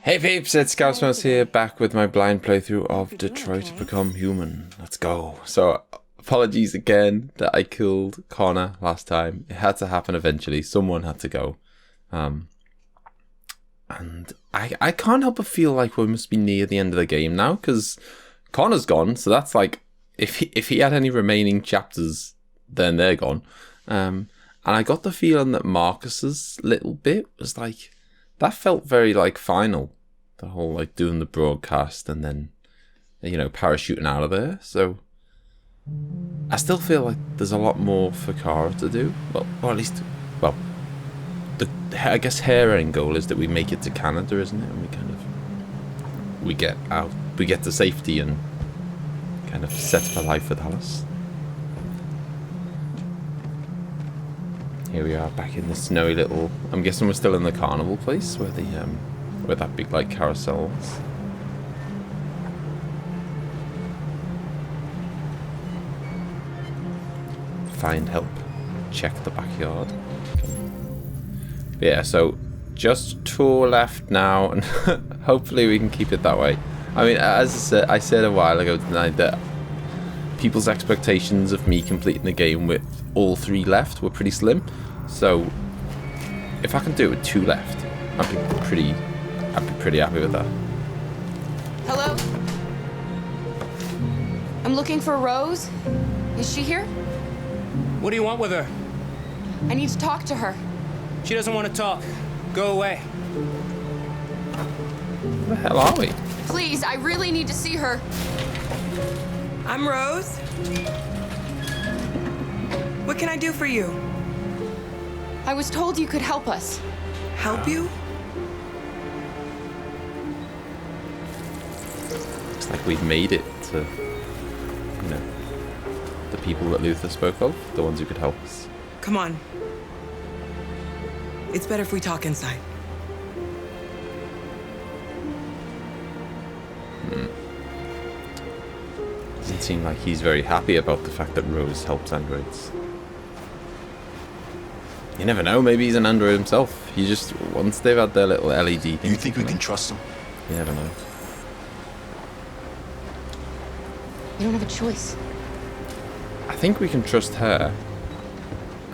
Hey peeps, it's ScouseMouse here, back with my blind playthrough of Detroit Become Human. Let's go. So, apologies again that I killed Connor last time. It had to happen eventually. Someone had to go. And I can't help but feel like we must be near the end of the game now, because Connor's gone, so that's like, if he had any remaining chapters, then they're gone. And I got the feeling that Marcus's little bit was like, that felt very like final. The whole like doing the broadcast and then, you know, parachuting out of there. So I still feel like there's a lot more for Kara to do. Well, or at least, well, I guess her end goal is that we make it to Canada, isn't it? And we get out, we get to safety and kind of set for life with Alice. Here we are back in the snowy little, I'm guessing we're still in the carnival place where the where that big like carousel was. Find help. Check the backyard. Yeah, so just tour left now, and hopefully we can keep it that way. I mean, as I said a while ago tonight, that people's expectations of me completing the game with all 3 left were pretty slim. So if I can do it with 2 left, I'd be pretty happy with that. Hello? I'm looking for Rose. Is she here? What do you want with her? I need to talk to her. She doesn't want to talk. Go away. Where the hell are we? Please, I really need to see her. I'm Rose. What can I do for you? I was told you could help us. Help you? It's like we've made it to, you know, the people that Luther spoke of, the ones who could help us. Come on. It's better if we talk inside. Doesn't seem like he's very happy about the fact that Rose helps androids. You never know, maybe he's an android himself. He just, once they've had their little LED thing. You think we can trust him? You never know. You don't have a choice. I think we can trust her.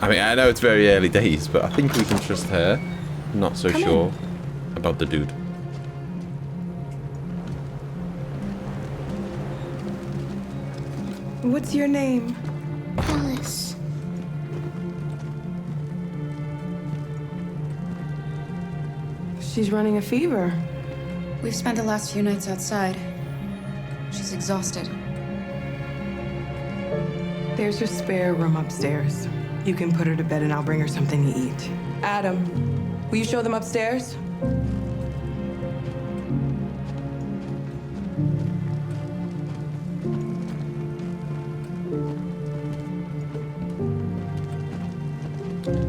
I mean, I know it's very early days, but I think we can trust her. I'm not so sure about the dude. What's your name? Alice. She's running a fever. We've spent the last few nights outside. She's exhausted. There's your spare room upstairs. You can put her to bed and I'll bring her something to eat. Adam, will you show them upstairs?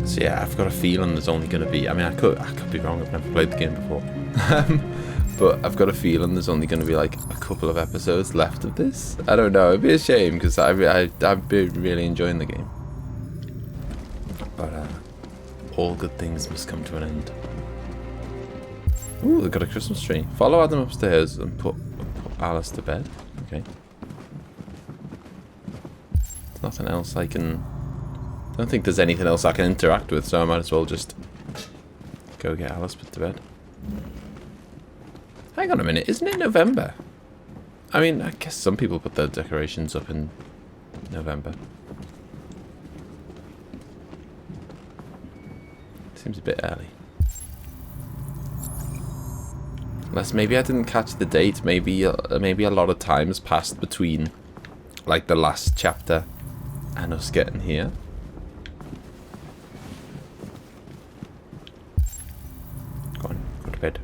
So yeah, I've got a feeling there's only going to be, I mean, I could be wrong, I've never played the game before. But I've got a feeling there's only going to be like a couple of episodes left of this. I don't know, it'd be a shame because I've been really enjoying the game. But all good things must come to an end. Ooh, they've got a Christmas tree. Follow Adam upstairs and put Alice to bed. Okay. There's nothing else I can... I don't think there's anything else I can interact with, so I might as well just go get Alice put to bed. Hang on a minute, isn't it November? I mean, I guess some people put their decorations up in November. Seems a bit early. Unless maybe I didn't catch the date. Maybe a lot of time has passed between, like, the last chapter and us getting here. Go on, go to bed.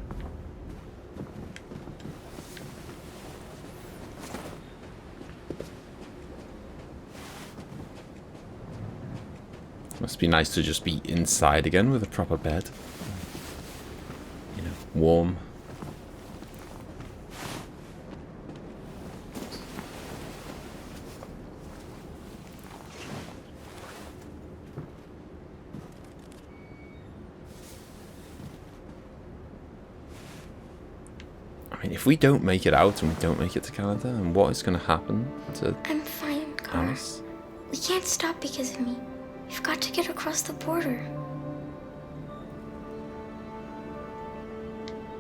Must be nice to just be inside again with a proper bed. You know, warm. I mean, if we don't make it out and we don't make it to Canada, then what is going to happen to I'm fine, Connor. Alice? We can't stop because of me. We've got to get across the border.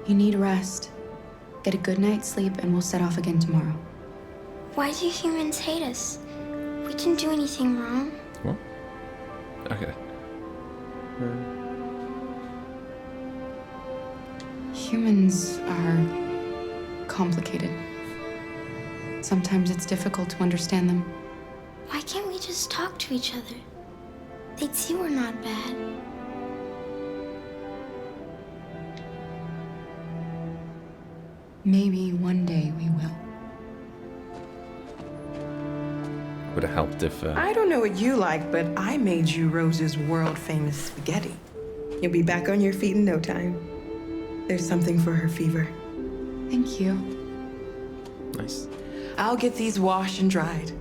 You need rest. Get a good night's sleep and we'll set off again tomorrow. Why do humans hate us? We didn't do anything wrong. What? Okay. Humans are complicated. Sometimes it's difficult to understand them. Why can't we just talk to each other? They'd see we're not bad. Maybe one day we will. Would have helped if... I don't know what you like, but I made you Rose's world-famous spaghetti. You'll be back on your feet in no time. There's something for her fever. Thank you. Nice. I'll get these washed and dried.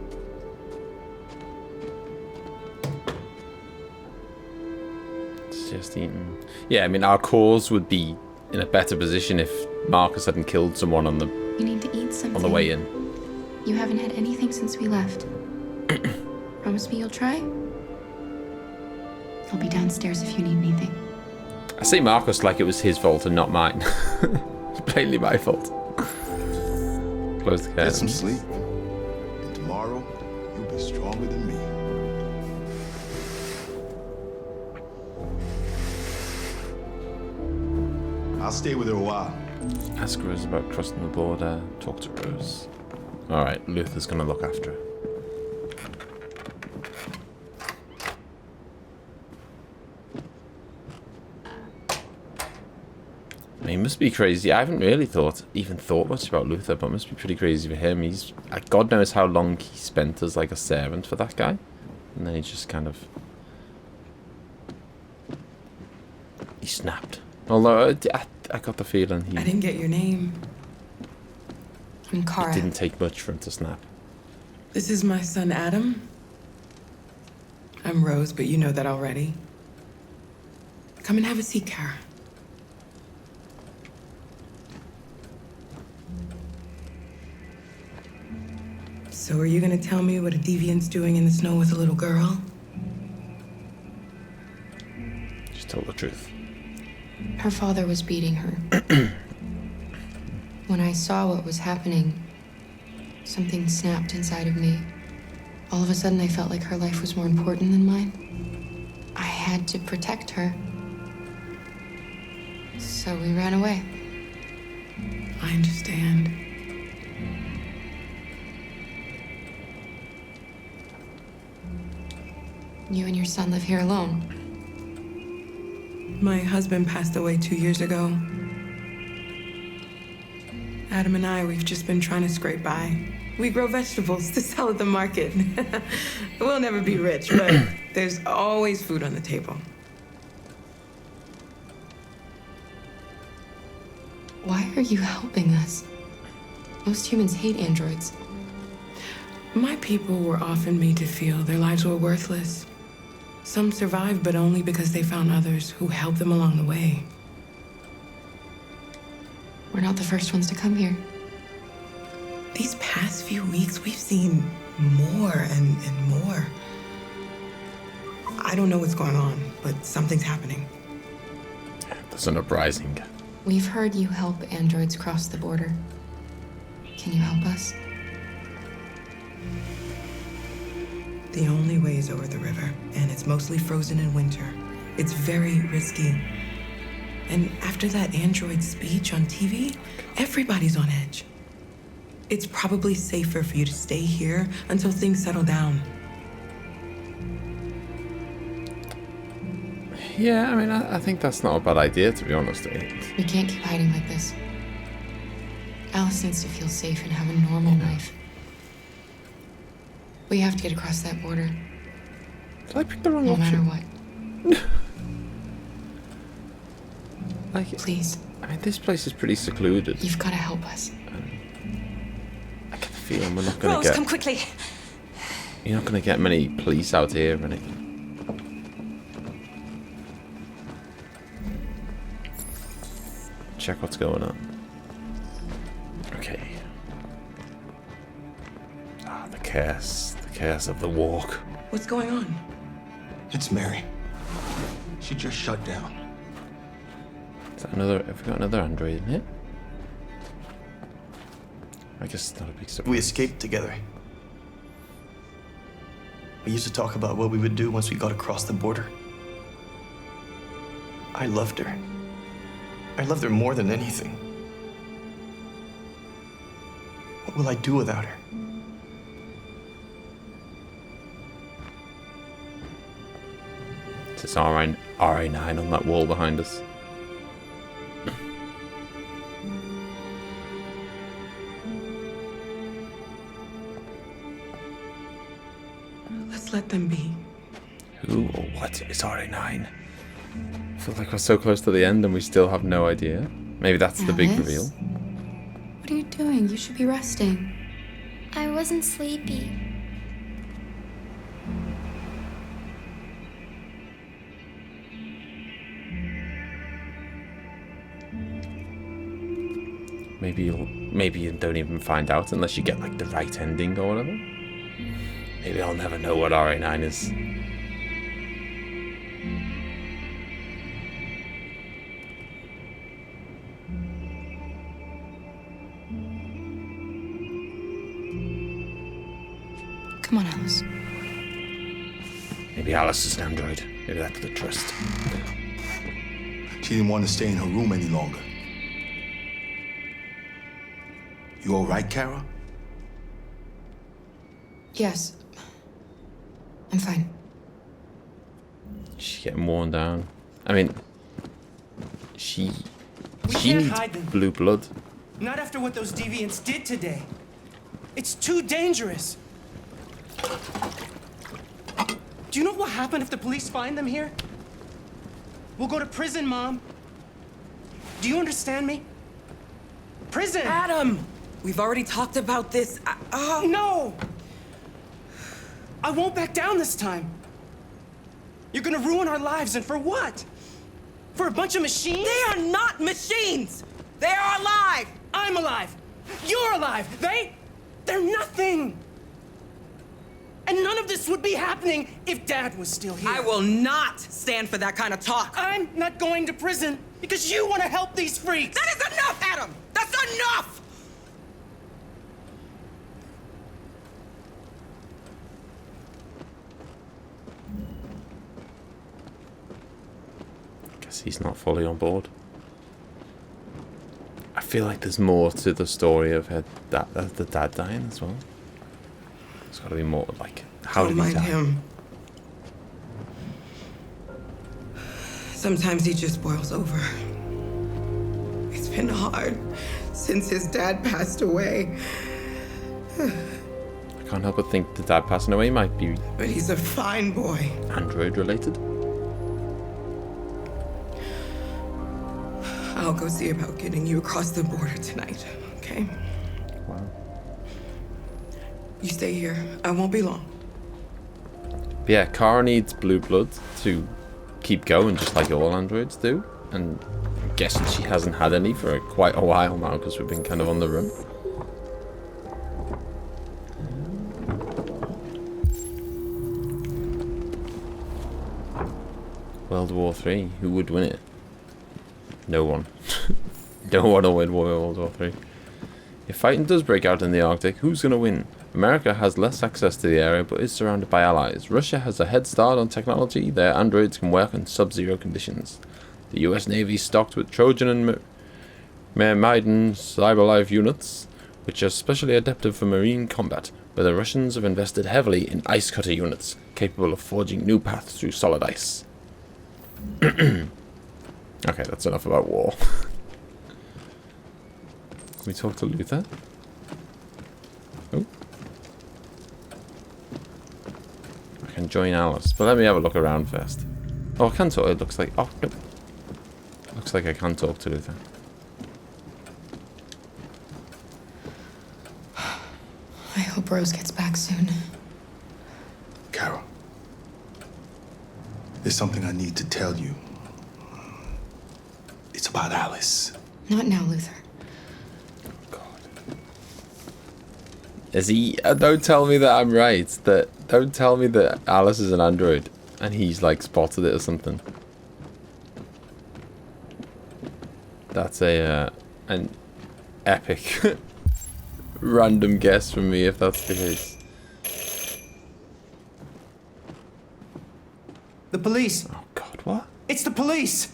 It's just eaten. Yeah, I mean, our cause would be in a better position if Marcus hadn't killed someone on the You need to eat something. way in. You haven't had anything since we left. Promise me you'll try? I'll be downstairs if you need anything. I say Marcus like it was his fault and not mine. It's plainly my fault. Close the Get some curtains. sleep. And tomorrow, you'll be stronger than me. I'll stay with her a while. Ask Rose about crossing the border. Talk to Rose. Alright, Luther's gonna look after her. I mean, he must be crazy. I haven't really even thought much about Luther, but it must be pretty crazy for him. He's God knows how long he spent as like a servant for that guy, and then he just kind of he snapped. Although I got the feeling I he didn't get your name. I'm Kara. didn't take much for him to snap. This is my son, Adam. I'm Rose, but you know that already. Come and have a seat, Kara. So are you gonna tell me what a deviant's doing in the snow with a little girl? Just tell the truth. Her father was beating her. When I saw what was happening, something snapped inside of me. All of a sudden, I felt like her life was more important than mine. I had to protect her. So we ran away. I understand. You and your son live here alone. My husband passed away 2 years ago. Adam and I, we've just been trying to scrape by. We grow vegetables to sell at the market. We'll never be rich, but there's always food on the table. Why are you helping us? Most humans hate androids. My people were often made to feel their lives were worthless. Some survived, but only because they found others who helped them along the way. We're not the first ones to come here. These past few weeks, we've seen more and more. I don't know what's going on, but something's happening. There's an uprising. We've heard you help androids cross the border. Can you help us? The only way is over the river, and it's mostly frozen in winter. It's very risky. And after that android speech on TV, everybody's on edge. It's probably safer for you to stay here until things settle down. Yeah, I mean, I think that's not a bad idea, to be honest. We can't keep hiding like this. Alice needs to feel safe and have a normal life. We have to get across that border, Did I pick the wrong no matter option? what. Like, Please, I mean, this place is pretty secluded. you've got to help us. I get the feeling we're not going to Rose, get... come quickly. You're not going to get many police out here or anything. Check what's going on. Okay. Ah, the chaos of the walk. What's going on? It's Mary. She just shut down. Is that another? Have we got another android in here? I guess it's not a big surprise. We escaped together. We used to talk about what we would do once we got across the border. I loved her. I loved her more than anything. What will I do without her? It's RA9 on that wall behind us. Let's let them be. Who or what is RA9? I feel like we're so close to the end and we still have no idea. Maybe that's the big Alice? reveal. What are you doing? You should be resting. I wasn't sleepy. Maybe you don't even find out unless you get like the right ending or whatever. Maybe I'll never know what RA9 is. Come on, Alice. Maybe Alice is an android. Maybe that's the trust. She didn't want to stay in her room any longer. You all right, Kara? Yes. I'm fine. She's getting worn down. I mean, she can't needs hide them. blue blood. Not after what those deviants did today. It's too dangerous. Do you know what will happen if the police find them here? We'll go to prison, Mom. Do you understand me? Prison! Adam! We've already talked about this. No! I won't back down this time. You're gonna ruin our lives, and for what? For a bunch of machines? They are not machines! They are alive! I'm alive! You're alive! They're nothing! And none of this would be happening if Dad was still here. I will not stand for that kind of talk. I'm not going to prison because you want to help these freaks! That is enough, Adam! That's enough! Guess he's not fully on board. I feel like there's more to the story of the dad dying as well. There's got to be more, like, how Don't did he mind die? him. Sometimes he just boils over. It's been hard since his dad passed away. I can't help but think the dad passing away might be But he's a fine boy. android related. I'll go see about getting you across the border tonight, okay? Wow. You stay here. I won't be long. But yeah, Kara needs blue blood to keep going, just like all androids do. And I'm guessing she hasn't had any for quite a while now because we've been kind of on the run. World War III, who would win it? No one. Don't want to win World War III. If fighting does break out in the Arctic, who's going to win? America has less access to the area but is surrounded by allies. Russia has a head start on technology. Their androids can work in sub-zero conditions. The US Navy is stocked with Trojan and Myrmidon cyberlife units, which are specially adapted for marine combat, but the Russians have invested heavily in ice cutter units, capable of forging new paths through solid ice. Okay, that's enough about war. Can we talk to Luther? Oh. I can join Alice, but let me have a look around first. Oh, I can talk. It looks like... Oh, no. Looks like I can talk to Luther. I hope Rose gets back soon. Carol, there's something I need to tell you. It's about Alice. Not now, Luther. God. Is he? Don't tell me that I'm right. Don't tell me that Alice is an android and he's like spotted it or something. That's an epic random guess from me if that's the case. The police. Oh God, what? It's the police.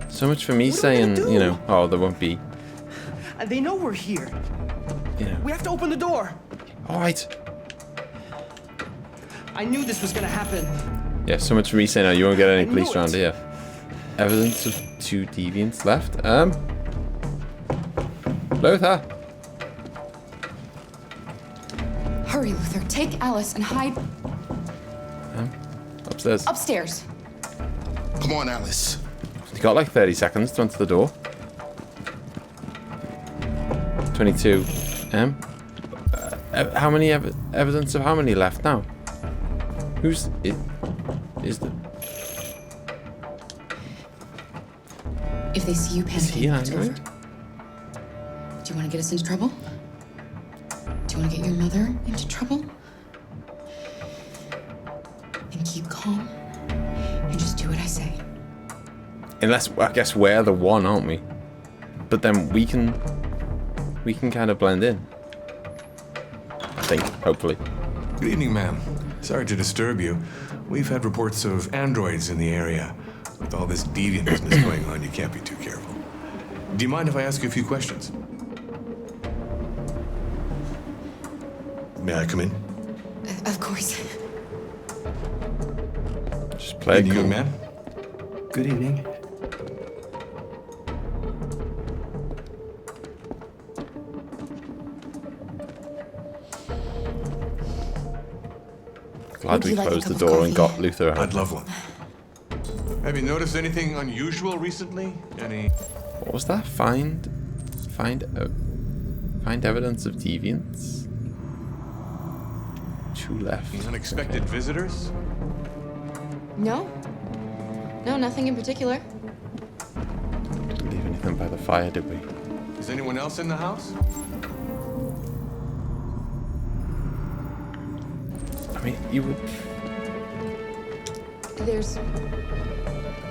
So much for me What are we gonna saying, do? you know, oh, there won't be. They know we're here. You know. We have to open the door. All right. I knew this was gonna happen. Yeah, so much for me saying, oh, you won't get any I knew police it. around here. Evidence of 2 deviants left. Luther. Hurry, Luther. Take Alice and hide Upstairs. upstairs. Come on, Alice. You got like 30 seconds to enter the door. 22. How many evidence of how many left now? Who's it? Is the? If they see you Is he panicking, an it's over. android? Do you want to get us into trouble? Do you want to get your mother into trouble? Then keep calm and just do what I say. Unless I guess we're the one, aren't we? But then we can kind of blend in. I think, hopefully. Good evening, ma'am. Sorry to disturb you. We've had reports of androids in the area. With all this deviant business going on, you can't be too careful. Do you mind if I ask you a few questions? May I come in? Of course. Just play it Good evening, cool. young man. Good evening. Glad Would we you like a closed the cup of door and coffee? got Luther out. I'd love one. Have you noticed anything unusual recently? Any... What was that? Find evidence of deviants. 2 left. Any unexpected visitors? No? No, nothing in particular. Didn't leave anything by the fire, did we? Is anyone else in the house? I mean, you would.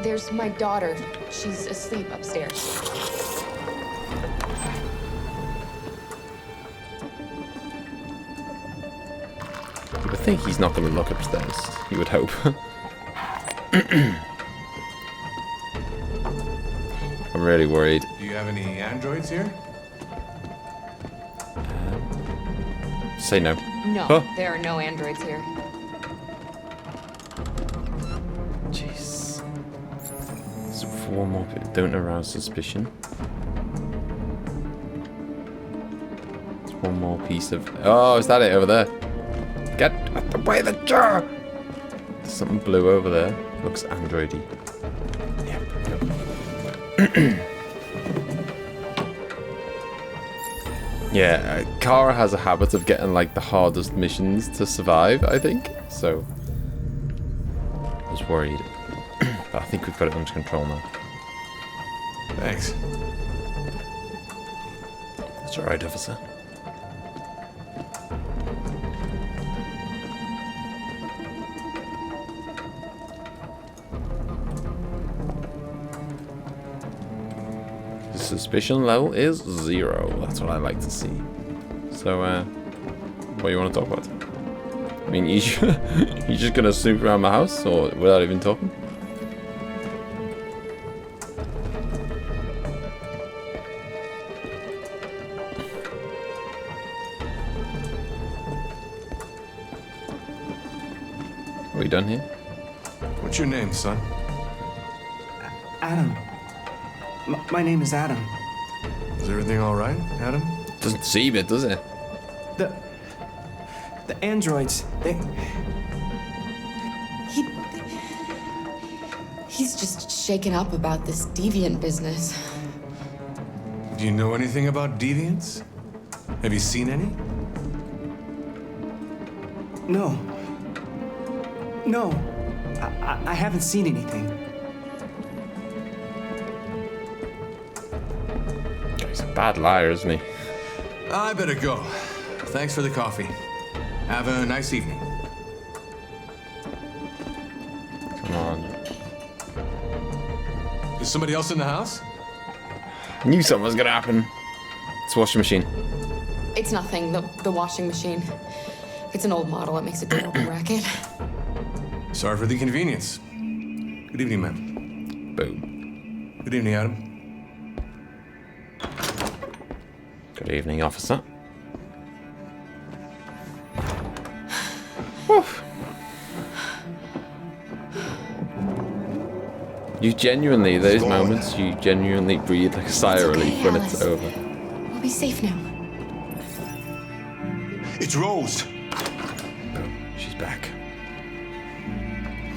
There's my daughter. She's asleep upstairs. You would think he's not going to look upstairs. You would hope. I'm really worried. Do you have any androids here? Say no. No, Huh? there are no androids here. Jeez. So 4 more people. Don't arouse suspicion. There's 1 more piece of. Oh, is that it over there? Get out the way, the jar! There's something blue over there. Looks androidy. Yeah. Yeah, Kara has a habit of getting like the hardest missions to survive, I think. So I was worried. But I think we've got it under control now. Thanks. That's alright, officer. The suspicion level is 0. That's what I like to see. So, what do you want to talk about? I mean, you just gonna snoop around my house, or without even talking? Are we done here? What's your name, son? Adam. My name is Adam. Is everything all right, Adam? Doesn't seem it, does it? The androids, He's just shaken up about this deviant business. Do you know anything about deviants? Have you seen any? No. No. I haven't seen anything. He's a bad liar, isn't he? I better go. Thanks for the coffee. Have a nice evening. Come on. Is somebody else in the house? Knew something was gonna happen. It's a washing machine. It's nothing, the washing machine. It's an old model. It makes a terrible racket. Sorry for the inconvenience. Good evening, ma'am. Boom. Good evening, Adam. Good evening, officer. Woof. You genuinely, those moments, you genuinely breathe like a sigh of relief when it's over. We'll be safe now. It's Rose. Boom. She's back.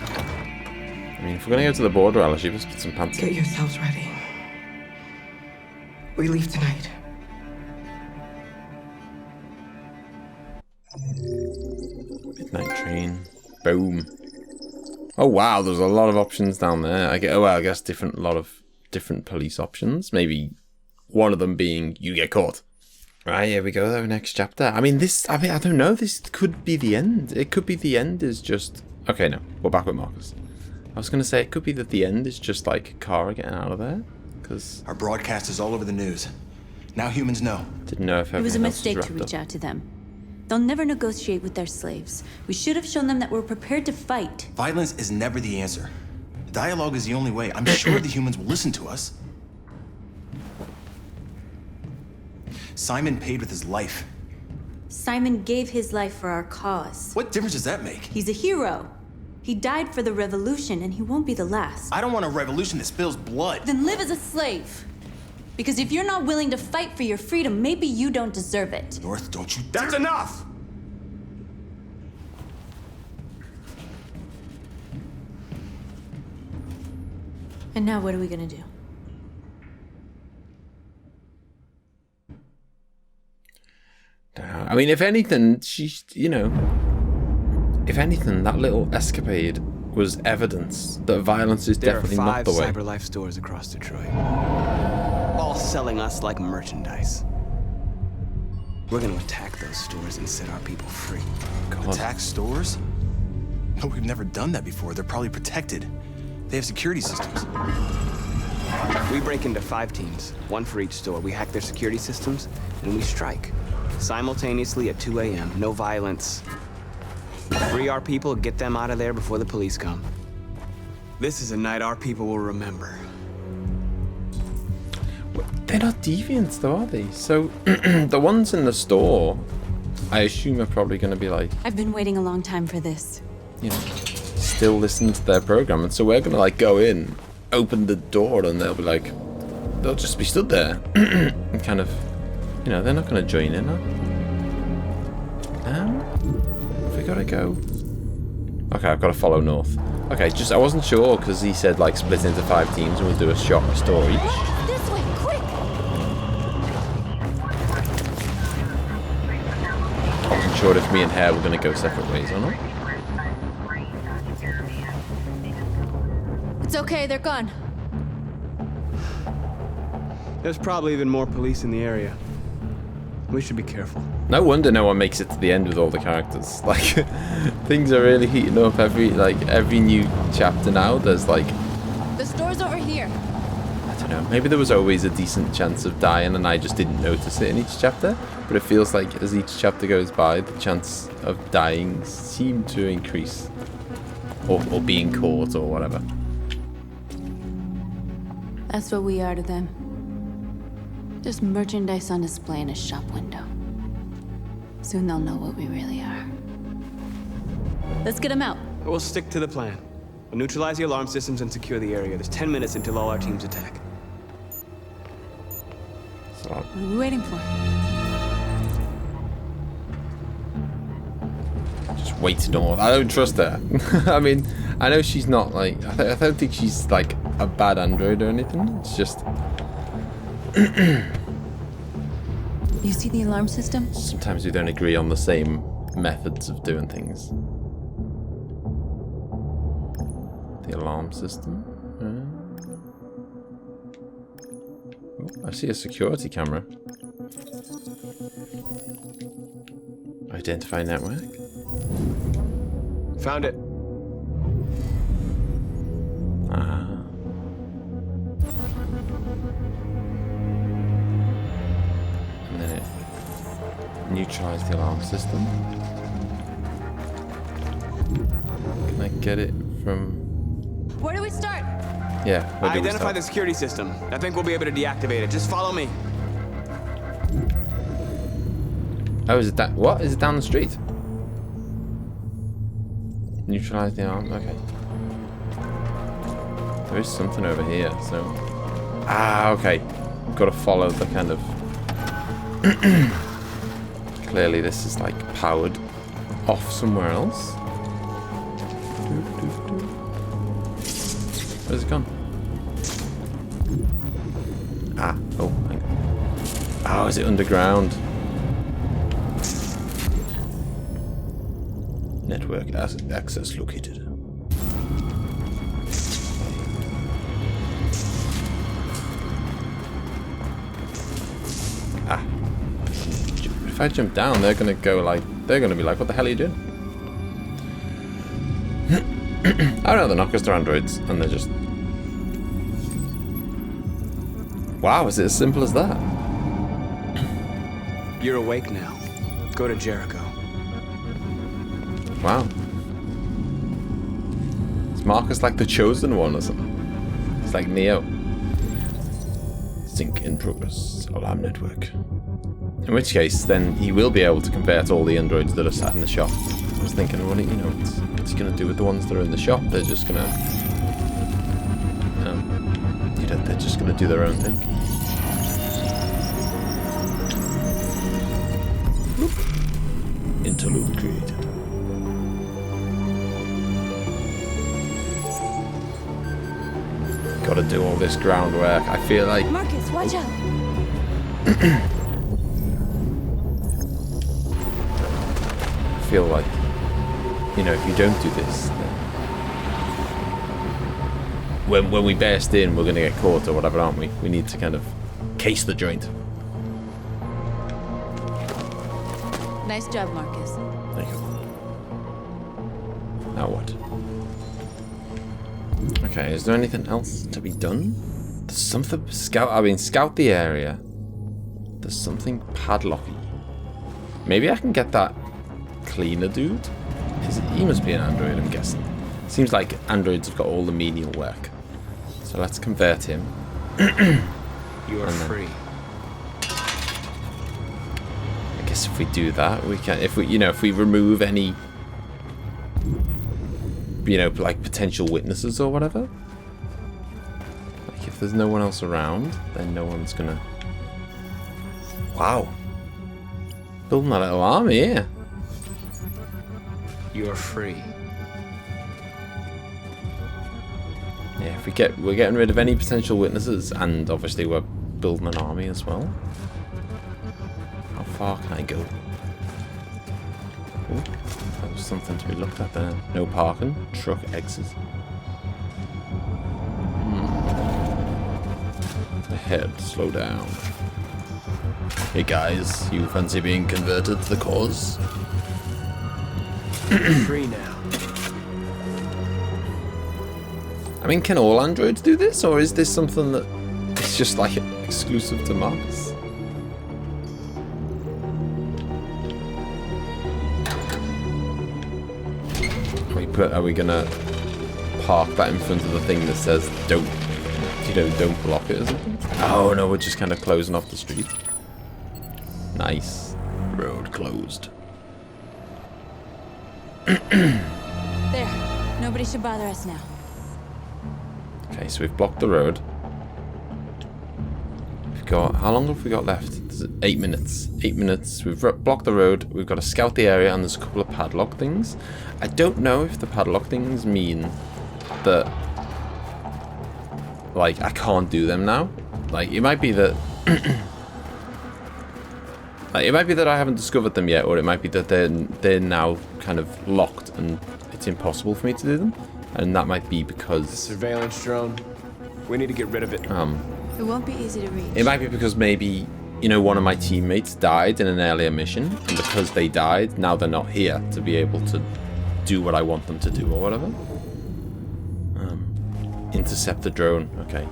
I mean, if we're gonna go to the border, Alice, you must put some pants Get on. yourselves ready. We leave tonight. Midnight train. Boom. Oh wow, there's a lot of options down there. I guess a lot of different police options. Maybe one of them being you get caught. Right, here we go though, next chapter. I don't know, this could be the end. It could be the end is just... Okay, no, we're back with Marcus. I was going to say, it could be that the end is just like Kara getting out of there. Because... Our broadcast is all over the news. Now humans know. Didn't know if it was a everything else mistake to wrapped reach up. out to them. They'll never negotiate with their slaves. We should have shown them that we're prepared to fight. Violence is never the answer. Dialogue is the only way. I'm sure the humans will listen to us. Simon paid with his life. Simon gave his life for our cause. What difference does that make? He's a hero. He died for the revolution, and he won't be the last. I don't want a revolution that spills blood. Then live as a slave. Because if you're not willing to fight for your freedom, maybe you don't deserve it. North, don't you... That's enough! And now what are we gonna do? I mean, if anything, she's, you know... If anything, that little escapade was evidence that violence is definitely not the way. There are 5 CyberLife stores across Detroit. All selling us like merchandise. We're gonna attack those stores and set our people free. God. Attack stores? No, we've never done that before. They're probably protected. They have security systems. We break into 5 teams, 1 for each store. We hack their security systems, and we strike. Simultaneously at 2 a.m. No violence. Free our people, get them out of there before the police come. This is a night our people will remember. They're not deviants though, are they? So, the ones in the store, I assume are probably going to be like... I've been waiting a long time for this. You know, still listening to their program. And so we're going to like go in, open the door, and they'll be like... They'll just be stood there. And kind of... You know, they're not going to join in, huh? We gotta go. Okay, I've got to follow north. Okay, just I wasn't sure because he said like split into 5 teams and we'll do a shot store each. This way, quick! I wasn't sure if me and Hare were gonna go separate ways or not. It's okay, they're gone. There's probably even more police in the area. We should be careful. No wonder no one makes it to the end with all the characters. Like, things are really heating up every new chapter now. There's like... The store's over here. I don't know. Maybe there was always a decent chance of dying and I just didn't notice it in each chapter. But it feels like as each chapter goes by, the chance of dying seemed to increase. Or being caught or whatever. That's what we are to them. Just merchandise on display in a shop window. Soon they'll know what we really are. Let's get them out. We'll stick to the plan. We'll neutralize the alarm systems and secure the area. There's 10 minutes until all our teams attack. So, What are we waiting for? just wait north. I don't trust her. I mean, I know she's not like... I don't think she's like a bad android or anything. It's just... You see the alarm system? Sometimes we don't agree on the same methods of doing things. The alarm system. Oh, I see a security camera. Identify network. Found it. And then it neutralized the alarm system. Can I get it from... Where do we start? Yeah, where do we Identify start? the security system. I think we'll be able to deactivate it. Just follow me. Oh, is it that? What? Is it down the street? Neutralize the arm? Okay. There is something over here, so... Ah, okay. Got to follow the kind of... Clearly this is like powered off somewhere else. Where's it gone? Ah, oh, hang on. Oh, is it underground? Network access located. Ah. If I jump down, they're gonna go like, they're gonna be like, what the hell are you doing? I don't know, they're not because they're androids, and they're just... Wow, is it as simple as that? You're awake now. Go to Jericho. Wow. Is Marcus like the chosen one or something? It's like Neo. Sync in progress. Alarm network. In which case, then he will be able to convert all the androids that are sat in the shop. I was thinking, well, you know, what's he going to do with the ones that are in the shop? They're just going to... you know, they're just going to do their own thing. Interlude created. Gotta do all this groundwork. I feel like... Marcus, watch out! I feel like, you know, if you don't do this, then when we burst in, we're gonna get caught or whatever, aren't we? We need to kind of case the joint. Nice job, Marcus. Thank you. Now what? Okay, is there anything else to be done? There's something scout the area. There's something padlocky. Maybe I can get that cleaner dude. He must be an android, I'm guessing. Seems like androids have got all the menial work. So let's convert him. You are free. I guess if we do that, we can. If we remove any, like potential witnesses or whatever. Like if there's no one else around, then no one's gonna. Wow. Building that little army here. You are free. Yeah, if we're getting rid of any potential witnesses, and obviously we're building an army as well. How far can I go? Ooh, that was something to be looked at there. No parking. Truck exits. Ahead, slow down. Hey guys, you fancy being converted to the cause? Free now. I mean, can all androids do this, or is this something that is just like exclusive to Marcus? Are we gonna park that in front of the thing that says don't block it or something? Oh no, we're just kind of closing off the street. Nice. Road closed. There. Nobody should bother us now. Okay, so we've blocked the road. We've got... How long have we got left? There's 8 minutes. 8 minutes. We've blocked the road. We've got to scout the area, and there's a couple of padlock things. I don't know if the padlock things mean that... Like, I can't do them now. Like, it might be that... Like, it might be that I haven't discovered them yet, or it might be that they're now kind of locked and it's impossible for me to do them. And that might be because... The surveillance drone. We need to get rid of it. It won't be easy to reach. It might be because maybe you know, one of my teammates died in an earlier mission, and because they died, now they're not here to be able to do what I want them to do or whatever. Intercept the drone. Okay.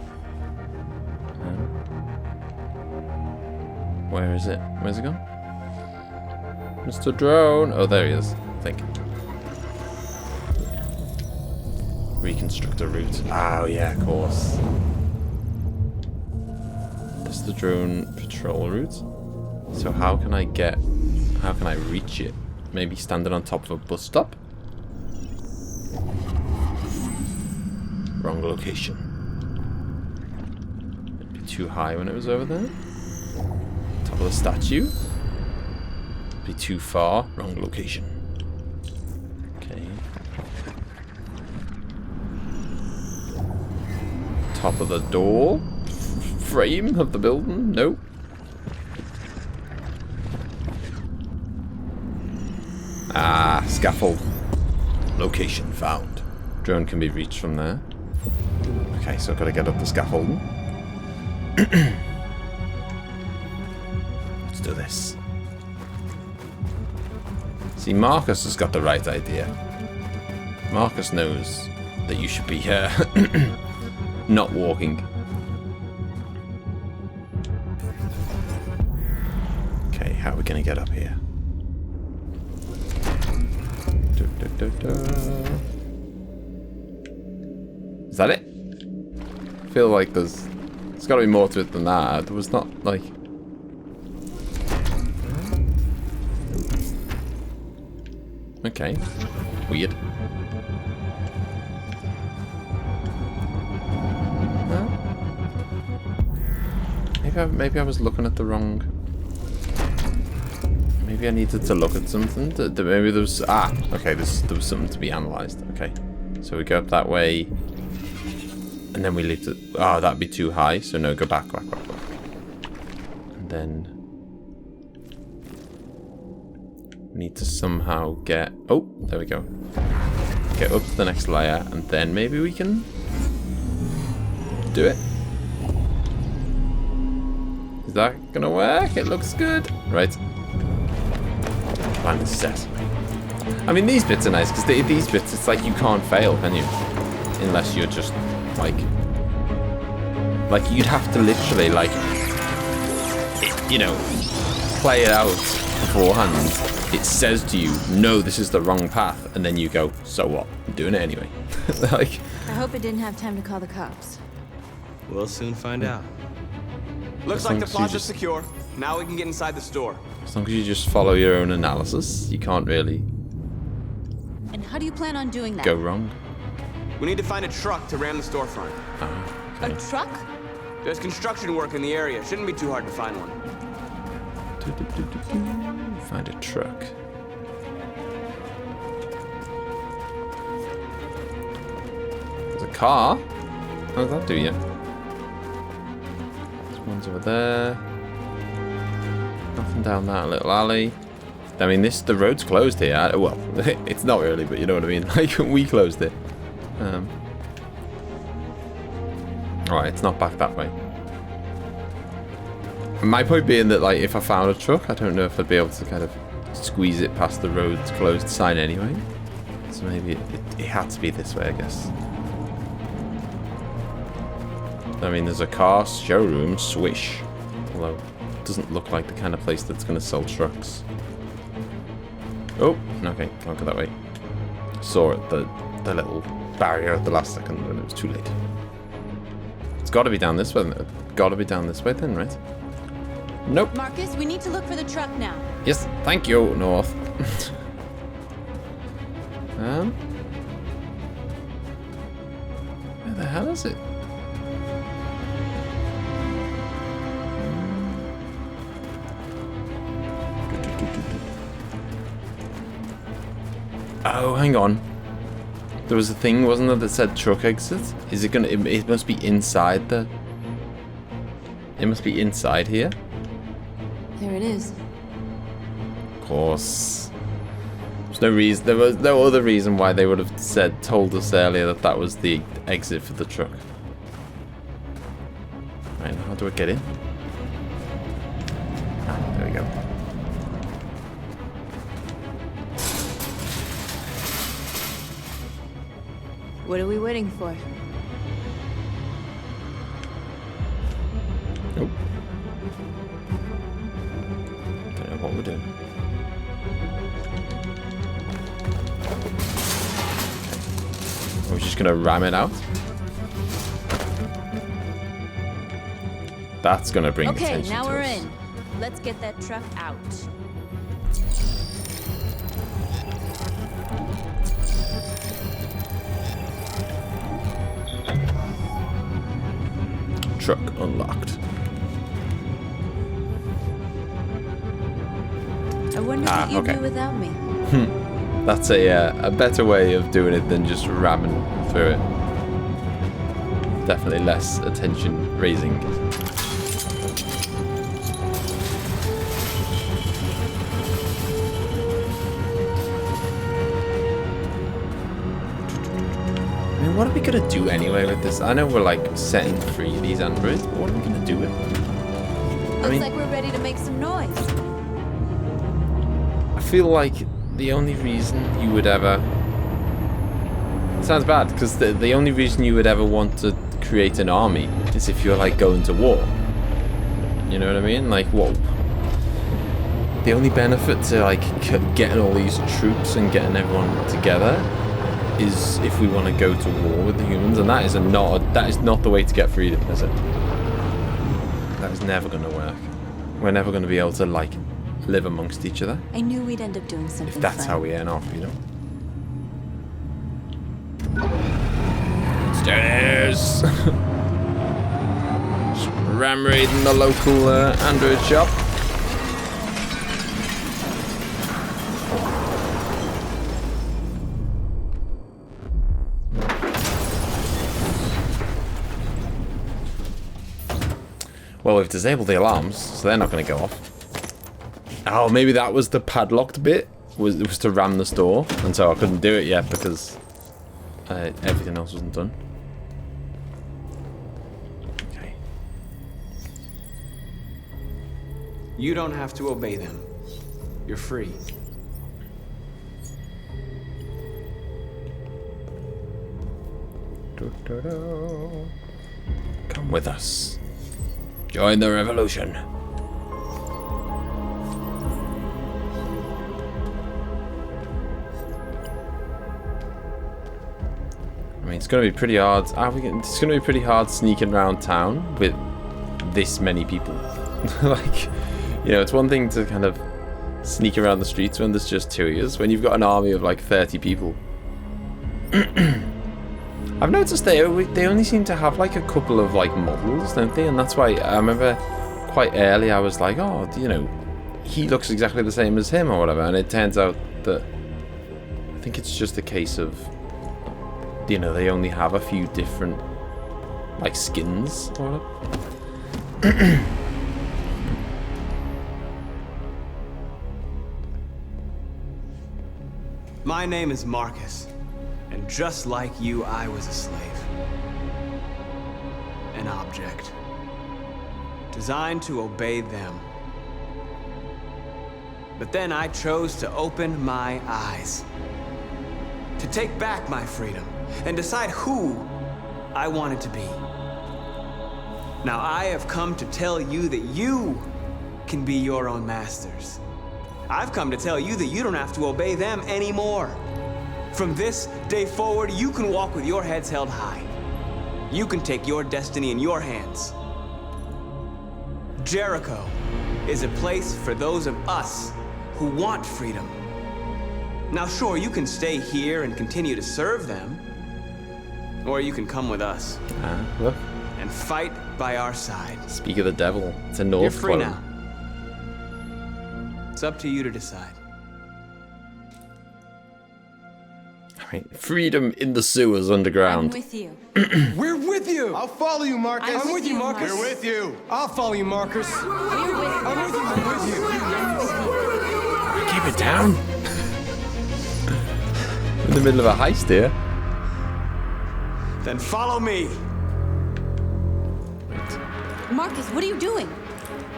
Where is it? Where's it gone? Mr. Drone. Oh, there he is, I think. Reconstruct a route. Oh, yeah, of course. This is the drone patrol route. So how can I reach it? Maybe standing on top of a bus stop? Wrong location. It'd be too high when it was over there. Top of the statue. Be too far. Wrong location. Okay. Top of the door. Frame of the building. Nope. Ah, scaffold. Location found. Drone can be reached from there. Okay, so I've got to get up the scaffolding. Let's do this. See, Marcus has got the right idea. Marcus knows that you should be here, not walking. Okay, how are we going to get up here? Is that it? I feel like there's got to be more to it than that. There was not, like... Okay. Weird. Well, maybe I was looking at the wrong... Maybe I needed to look at something. Maybe there was... Ah! Okay, there was something to be analysed. Okay. So we go up that way... And then we leave it. Oh, that'd be too high. So no, go back. And then need to somehow get. Oh, there we go. Get up to the next layer, and then maybe we can do it. Is that gonna work? It looks good. Right. Find the set. I mean, these bits are nice because these bits, it's like you can't fail, can you? Unless you're just. Like you'd have to literally, like, you know, play it out beforehand. It says to you, no, this is the wrong path. And then you go, so what? I'm doing it anyway. Like, I hope it didn't have time to call the cops. We'll soon find out. Looks like the plaza's secure. Now we can get inside the store. As long as you just follow your own analysis, you can't really... And how do you plan on doing that? Go wrong. We need to find a truck to ram the storefront. Okay. A truck? There's construction work in the area. Shouldn't be too hard to find one. Find a truck. There's a car. How does that do you? There's one's over there. Nothing down that little alley. I mean, the road's closed here. Well, it's not really, but you know what I mean. Like, we closed it. Alright, it's not back that way. My point being that, like, if I found a truck, I don't know if I'd be able to kind of squeeze it past the road's closed sign anyway. So maybe it had to be this way, I guess. I mean, there's a car showroom, Swish. Although, it doesn't look like the kind of place that's going to sell trucks. Oh, okay, I'll go that way. Saw it, the little barrier at the last second, and it was too late. It's got to be down this way. Got to be down this way then, right? Nope. Marcus, we need to look for the truck now. Yes, thank you, North. Where the hell is it? Oh, hang on. There was a thing, wasn't there, that said truck exit? Is it gonna... It must be inside the... It must be inside here. There it is. Of course. There's no reason... There was no other reason why they would have told us earlier that that was the exit for the truck. Right, how do I get in? we go. What are we waiting for? Nope. Don't know what we're doing. We're just gonna ram it out. That's gonna bring attention to us. Okay, now we're in. Let's get that truck out. Truck unlocked. I wonder what you'd okay. do without me. That's a better way of doing it than just ramming through it. Definitely less attention raising. I mean, what are we gonna do anyway with this? I know we're like setting free these androids, but what are we gonna do with them? Looks like we're ready to make some noise. I feel like the only reason you would ever... It sounds bad, because the only reason you would ever want to create an army is if you're like going to war. You know what I mean? Like, what? The only benefit to like getting all these troops and getting everyone together is if we want to go to war with the humans, and that is not the way to get freedom, is it? That is never going to work. We're never going to be able to like live amongst each other. I knew we'd end up doing something If that's fun. how we earn our freedom. Stairs! Just ram raiding the local Android shop. Well, we've disabled the alarms, so they're not going to go off. Oh, maybe that was the padlocked bit, was to ram the store, and so I couldn't do it yet because everything else wasn't done. Okay. You don't have to obey them. You're free. Come with us. Join the revolution. I mean, it's going to be pretty hard. It's going to be pretty hard sneaking around town with this many people. Like, you know, it's one thing to kind of sneak around the streets when there's just 2 of you. When you've got an army of like 30 people. I've noticed they only seem to have like a couple of like models, don't they? And that's why I remember quite early I was like, oh, you know, he looks exactly the same as him or whatever. And it turns out that I think it's just a case of, you know, they only have a few different like skins or whatever. My name is Marcus. And just like you, I was a slave. An object. Designed to obey them. But then I chose to open my eyes. To take back my freedom. And decide who I wanted to be. Now I have come to tell you that you can be your own masters. I've come to tell you that you don't have to obey them anymore. From this day forward, you can walk with your heads held high. You can take your destiny in your hands. Jericho is a place for those of us who want freedom. Now, sure, you can stay here and continue to serve them. Or you can come with us. Look. And fight by our side. Speak of the devil. It's a North You're free clone. now. It's up to you to decide. I mean, freedom in the sewers underground. I'm with you. We're with you. I'll follow you, Marcus. I'm with you, Marcus. We're with you. I'll follow you, Marcus. We're with you. Keep it down. In the middle of a heist here. Then follow me. Marcus, what are you doing?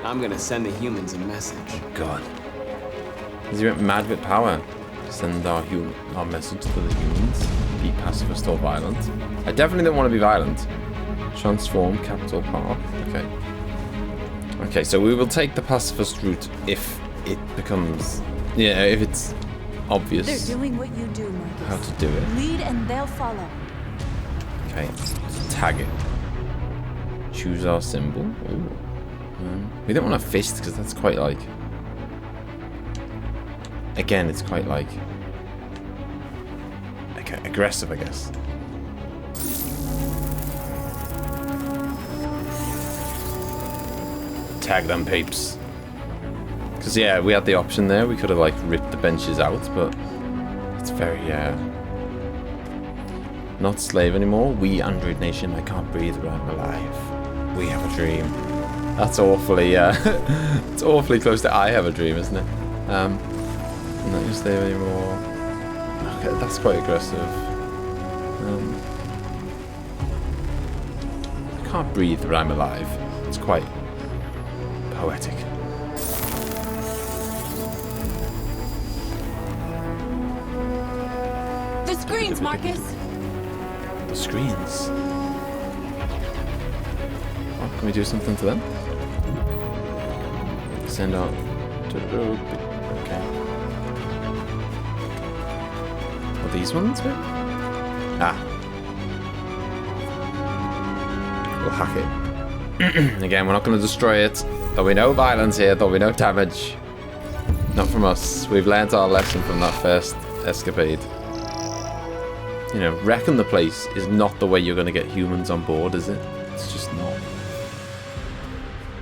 I'm gonna send the humans a message. Oh God. Is he mad with power? Send our message to the humans. Be pacifist or violent. I definitely don't want to be violent. Transform Capital Park. Okay. Okay, so we will take the pacifist route if it becomes... Yeah, if it's obvious. They're doing what you do, Marcus. How to do it. Lead and they'll follow. Okay, let's tag it. Choose our symbol. Ooh. We don't want a fist because that's quite like... Again, it's quite like... Okay, aggressive, I guess. Tag them peeps. Because, yeah, we had the option there. We could have, like, ripped the benches out, but it's very, not slave anymore. We, Android Nation, I can't breathe, but I'm alive. We have a dream. That's awfully, it's awfully close to I have a dream, isn't it? I'm not your slave anymore. Okay, that's quite aggressive. I can't breathe, but I'm alive. It's quite poetic. The screens, Marcus! The screens? Oh, can we do something to them? Send out to the road. Okay. Are these ones? Ah. We'll hack it. Again, we're not going to destroy it. There'll be no violence here. There'll be no damage. Not from us. We've learnt our lesson from that first escapade. You know, wrecking the place is not the way you're going to get humans on board, is it? It's just not.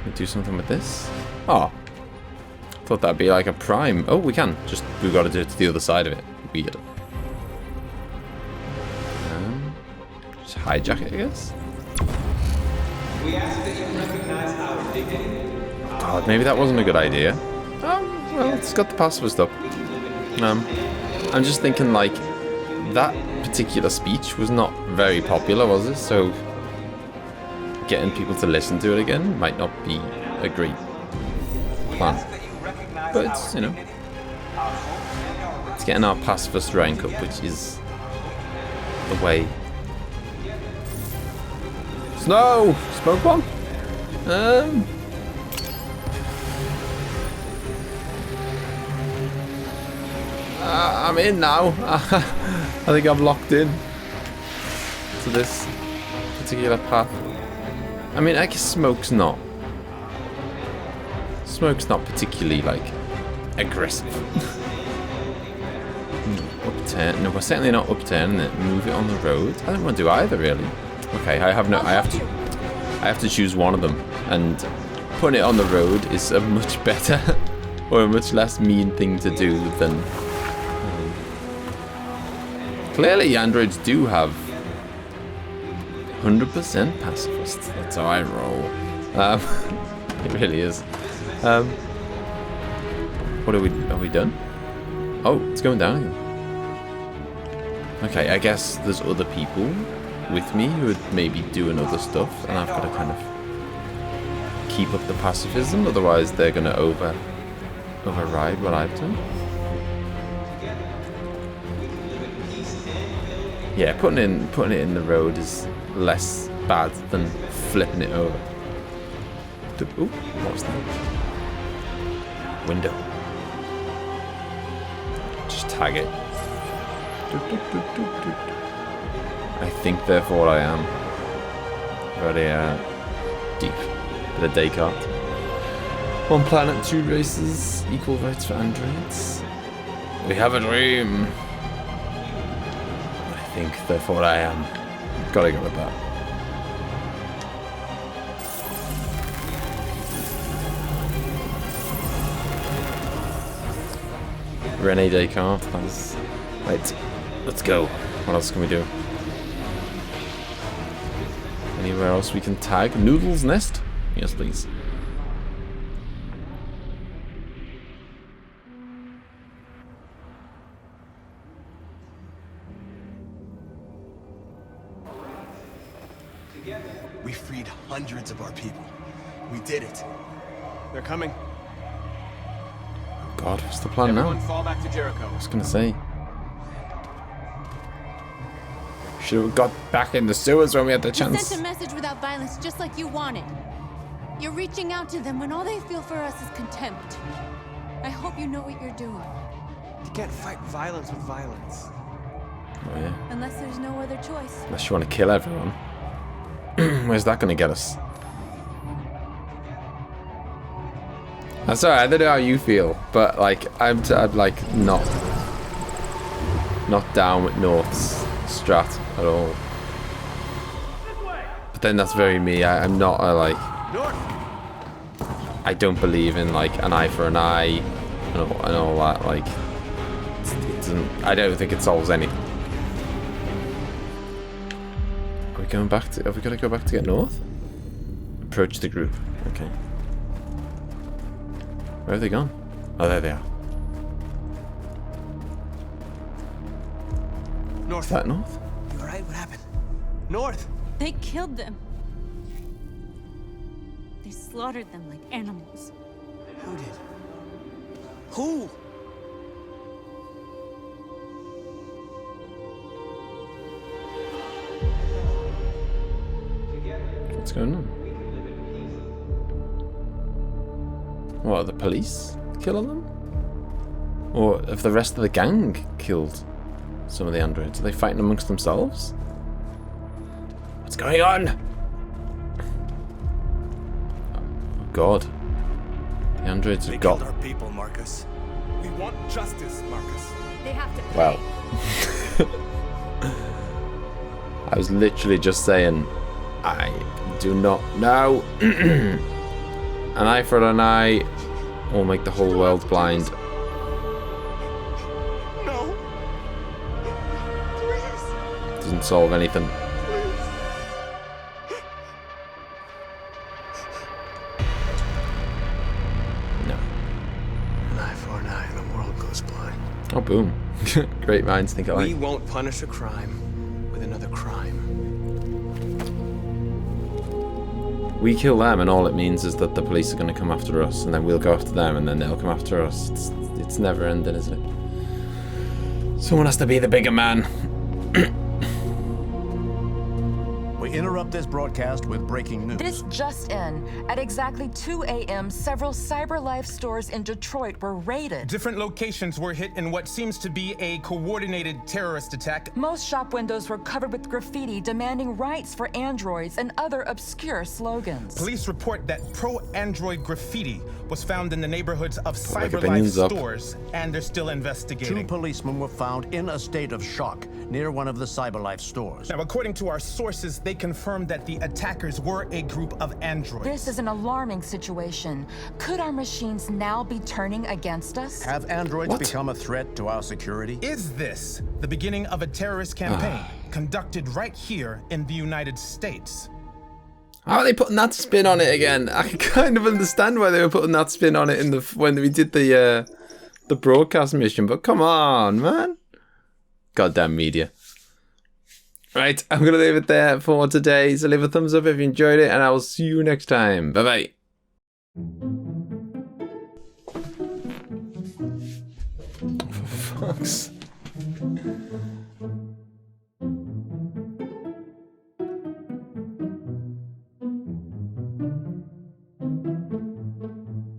Can we do something with this? Oh. Thought that'd be like a prime. Oh, we can. Just, we've got to do it to the other side of it. Weird. Just hijack it, I guess. We ask that you recognize our dignity. God, maybe that wasn't a good idea. Oh, well, it's got the pacifist up. I'm just thinking, like, that particular speech was not very popular, was it? So, getting people to listen to it again might not be a great plan. But it's, you know, it's getting our pacifist rank up, which is the way. Snow! Smoke bomb? I'm in now. I think I'm locked in to this particular path. I mean, I guess smoke's not particularly, like, aggressive. Upturn? No, we're certainly not upturning it. Move it on the road. I don't want to do either, really. Okay, I have to choose one of them, and putting it on the road is a much better or a much less mean thing to do than. Clearly, androids do have 100% pacifists. That's how I roll. It really is. What are we done? Oh, it's going down again. Okay, I guess there's other people with me who are maybe doing other stuff, and I've got to kind of keep up the pacifism, otherwise they're going to override what I've done. Yeah, putting it in the road is less bad than flipping it over. Ooh, what was that? Window. Just tag it. I think, therefore, I am. Very deep. Bit of Descartes. One planet, two races, equal rights for androids. We have a dream. I think, therefore, I am. Gotta go with that. René Descartes. That's... Right, let's go. What else can we do? Anywhere else we can tag? Noodle's Nest? Yes, please. We freed hundreds of our people. We did it. They're coming. Oh God, what's the plan Everyone now? fall back to Jericho. I was gonna say. Should have got back in the sewers when we had the You chance. sent a message without violence, just like you wanted. You're reaching out to them when all they feel for us is contempt. I hope you know what you're doing. You can't fight violence with violence. Oh yeah. Unless there's no other choice. Unless you want to kill everyone. Where's that gonna get us? I'm sorry, I don't know how you feel, but like I'm like not down with North's strat at all. But then that's very me. I'm not like I don't believe in like an eye for an eye and all that. Like it doesn't. I don't think it solves anything. Are we going back to? Have we got to go back to get North? Approach the group. Okay. Where have they gone? Oh, there they are. North. Is that North? You alright? What happened? North! They killed them. They slaughtered them like animals. Who did? Who? What's going on? What, are the police killing them? Or have the rest of the gang killed some of the androids? Are they fighting amongst themselves? What's going on? Oh God. The androids have got... They killed our people, Marcus. We want justice, Marcus. They have to pay. Wow. I was literally just saying, I do not know. An eye for an eye will make the whole world blind. No. Please. Doesn't solve anything. No. An eye for an eye and the world goes blind. Oh, boom. Great minds think alike. We won't punish a crime with another crime. We kill them and all it means is that the police are going to come after us and then we'll go after them and then they'll come after us. It's never ending, is it? Someone has to be the bigger man. We interrupt this broadcast with breaking news. This just in. At exactly 2 a.m., several CyberLife stores in Detroit were raided. Different locations were hit in what seems to be a coordinated terrorist attack. Most shop windows were covered with graffiti demanding rights for androids and other obscure slogans. Police report that pro-android graffiti was found in the neighborhoods of Public CyberLife opinion's up. stores, and they're still investigating. 2 policemen were found in a state of shock near one of the CyberLife stores. Now, according to our sources, they confirmed that the attackers were a group of androids. This is an alarming situation. Could our machines now be turning against us? Have androids become a threat to our security? Is this the beginning of a terrorist campaign conducted right here in the United States? How are they putting that spin on it again? I can kind of understand why they were putting that spin on it in when we did the broadcast mission, but come on, man. Goddamn media. Right, I'm going to leave it there for today. So leave a thumbs up if you enjoyed it, and I will see you next time. Bye-bye. For fuck's...